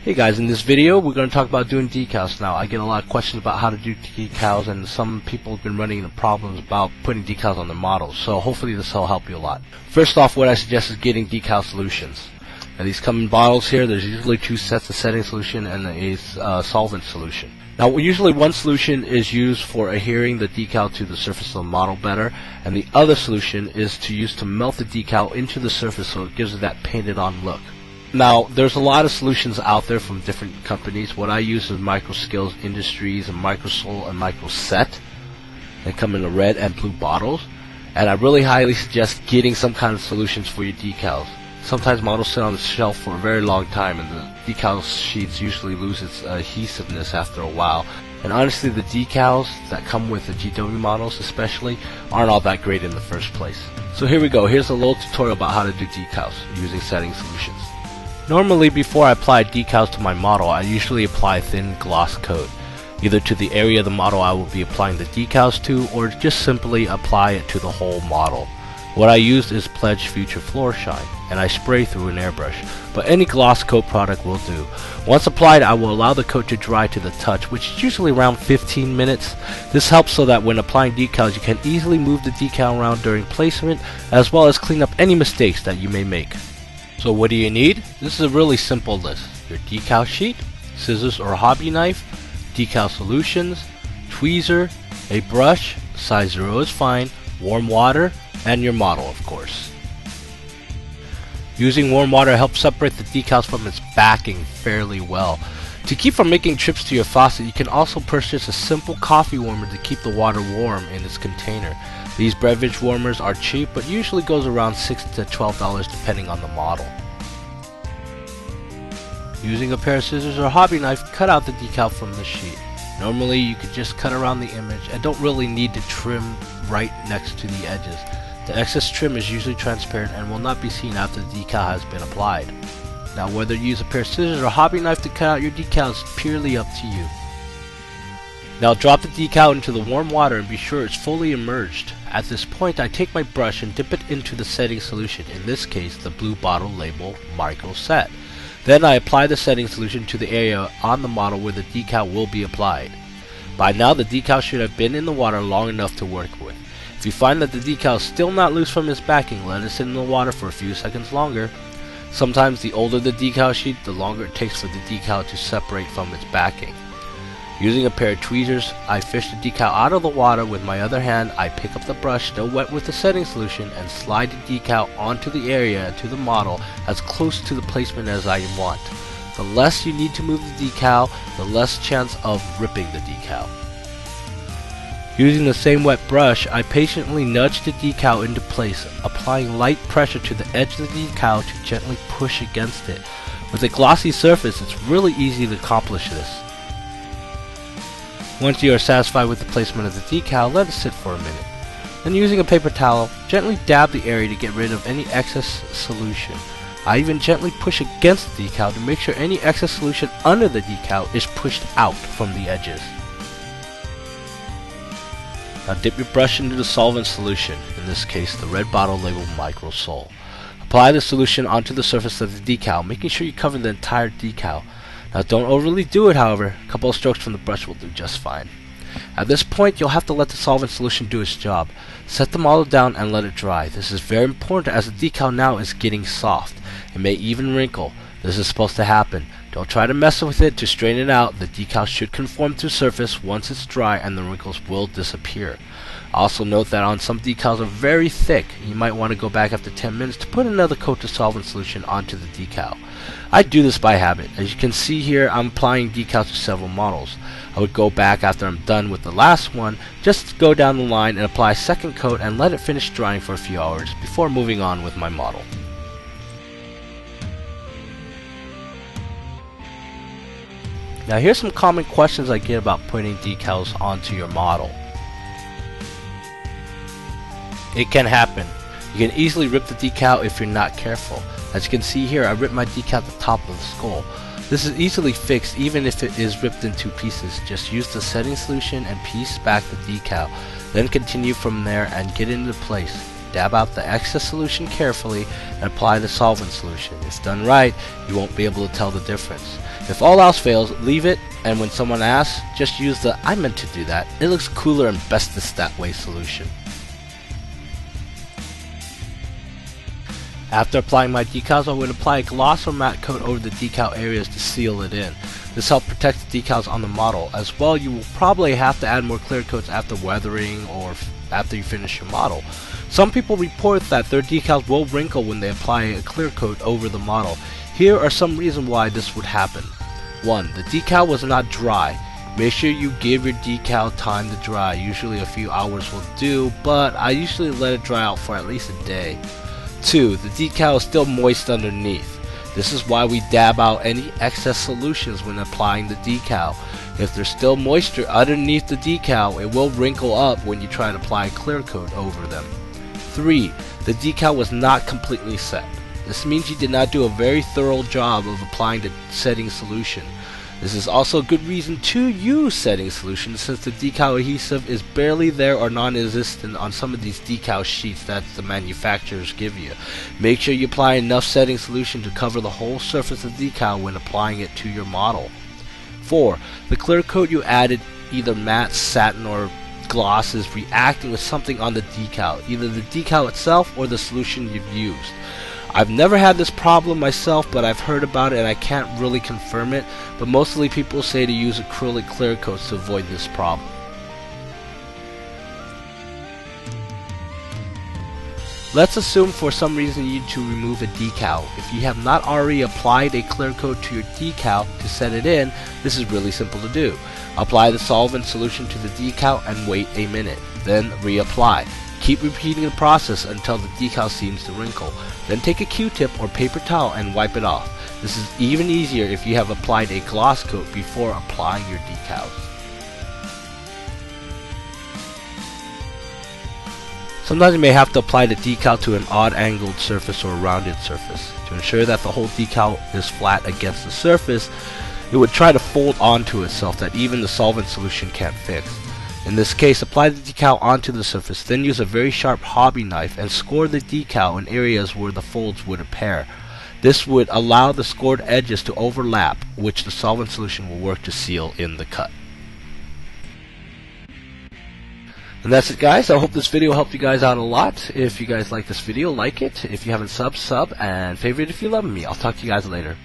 Hey guys, in this video we're going to talk about doing decals. Now I get a lot of questions about how to do decals, and some people have been running into problems about putting decals on their models, so hopefully this will help you a lot. First off, what I suggest is getting Decal Solutions. Now these come in bottles here. There's usually two sets of setting solution and a solvent solution. Now usually one solution is used for adhering the decal to the surface of the model better, and the other solution is used to melt the decal into the surface so it gives it that painted on look. Now, there's a lot of solutions out there from different companies. What I use is Microskills Industries and Microsol and Microset. They come in the red and blue bottles. And I really highly suggest getting some kind of solutions for your decals. Sometimes models sit on the shelf for a very long time, and the decal sheets usually lose its adhesiveness after a while. And honestly, the decals that come with the GW models especially aren't all that great in the first place. So here we go. Here's a little tutorial about how to do decals using setting solutions. Normally, before I apply decals to my model, I usually apply a thin gloss coat, either to the area of the model I will be applying the decals to, or just simply apply it to the whole model. What I used is Pledge Future Floor Shine, and I spray through an airbrush, but any gloss coat product will do. Once applied, I will allow the coat to dry to the touch, which is usually around 15 minutes. This helps so that when applying decals, you can easily move the decal around during placement, as well as clean up any mistakes that you may make. So what do you need? This is a really simple list. Your decal sheet, scissors or hobby knife, Decal Solutions, tweezer, a brush, size 0 is fine, warm water, and your model, of course. Using warm water helps separate the decals from its backing fairly well. To keep from making trips to your faucet, you can also purchase a simple coffee warmer to keep the water warm in its container. These beverage warmers are cheap, but usually goes around $6 to $12 depending on the model. Using a pair of scissors or hobby knife, cut out the decal from the sheet. Normally you could just cut around the image and don't really need to trim right next to the edges. The excess trim is usually transparent and will not be seen after the decal has been applied. Now whether you use a pair of scissors or hobby knife to cut out your decal is purely up to you. Now drop the decal into the warm water and be sure it's fully immersed. At this point, I take my brush and dip it into the setting solution, in this case the blue bottle labeled Microset. Then I apply the setting solution to the area on the model where the decal will be applied. By now the decal should have been in the water long enough to work with. If you find that the decal is still not loose from its backing, let it sit in the water for a few seconds longer. Sometimes the older the decal sheet, the longer it takes for the decal to separate from its backing. Using a pair of tweezers, I fish the decal out of the water. With my other hand, I pick up the brush still wet with the setting solution and slide the decal onto the area and to the model as close to the placement as I want. The less you need to move the decal, the less chance of ripping the decal. Using the same wet brush, I patiently nudge the decal into place, applying light pressure to the edge of the decal to gently push against it. With a glossy surface, it's really easy to accomplish this. Once you are satisfied with the placement of the decal, let it sit for a minute. Then using a paper towel, gently dab the area to get rid of any excess solution. I even gently push against the decal to make sure any excess solution under the decal is pushed out from the edges. Now dip your brush into the solvent solution, in this case the red bottle labeled Microsol. Apply the solution onto the surface of the decal, making sure you cover the entire decal. Now don't overly do it, however. A couple of strokes from the brush will do just fine. At this point, you'll have to let the solvent solution do its job. Set the model down and let it dry. This is very important as the decal now is getting soft. It may even wrinkle. This is supposed to happen. Don't try to mess with it to strain it out. The decal should conform to the surface once it's dry and the wrinkles will disappear. Also note that on some decals are very thick. You might want to go back after 10 minutes to put another coat of solvent solution onto the decal. I do this by habit. As you can see here, I'm applying decals to several models. I would go back after I'm done with the last one, just go down the line and apply a second coat and let it finish drying for a few hours before moving on with my model. Now here's some common questions I get about putting decals onto your model. It can happen. You can easily rip the decal if you're not careful. As you can see here, I ripped my decal at the top of the skull. This is easily fixed even if it is ripped in two pieces. Just use the setting solution and piece back the decal. Then continue from there and get it into place. Dab out the excess solution carefully and apply the solvent solution. If done right, you won't be able to tell the difference. If all else fails, leave it, and when someone asks, just use the "I meant to do that. It looks cooler and bestest that way" solution. After applying my decals, I would apply a gloss or matte coat over the decal areas to seal it in. This helps protect the decals on the model. As well, you will probably have to add more clear coats after weathering or after you finish your model. Some people report that their decals will wrinkle when they apply a clear coat over the model. Here are some reasons why this would happen. 1. The decal was not dry. Make sure you give your decal time to dry. Usually a few hours will do, but I usually let it dry out for at least a day. 2. The decal is still moist underneath. This is why we dab out any excess solutions when applying the decal. If there's still moisture underneath the decal, it will wrinkle up when you try to apply a clear coat over them. 3. The decal was not completely set. This means you did not do a very thorough job of applying the setting solution. This is also a good reason to use setting solution, since the decal adhesive is barely there or non-existent on some of these decal sheets that the manufacturers give you. Make sure you apply enough setting solution to cover the whole surface of the decal when applying it to your model. 4. The clear coat you added, either matte, satin, or gloss, is reacting with something on the decal, either the decal itself or the solution you've used. I've never had this problem myself, but I've heard about it and I can't really confirm it, but mostly people say to use acrylic clear coats to avoid this problem. Let's assume for some reason you need to remove a decal. If you have not already applied a clear coat to your decal to set it in, this is really simple to do. Apply the solvent solution to the decal and wait a minute, then reapply. Keep repeating the process until the decal seems to wrinkle. Then take a Q-tip or paper towel and wipe it off. This is even easier if you have applied a gloss coat before applying your decals. Sometimes you may have to apply the decal to an odd angled surface or a rounded surface. To ensure that the whole decal is flat against the surface, it would try to fold onto itself that even the solvent solution can't fix. In this case, apply the decal onto the surface, then use a very sharp hobby knife and score the decal in areas where the folds would appear. This would allow the scored edges to overlap, which the solvent solution will work to seal in the cut. And that's it, guys. I hope this video helped you guys out a lot. If you guys like this video, like it. If you haven't sub, and favorite if you love me. I'll talk to you guys later.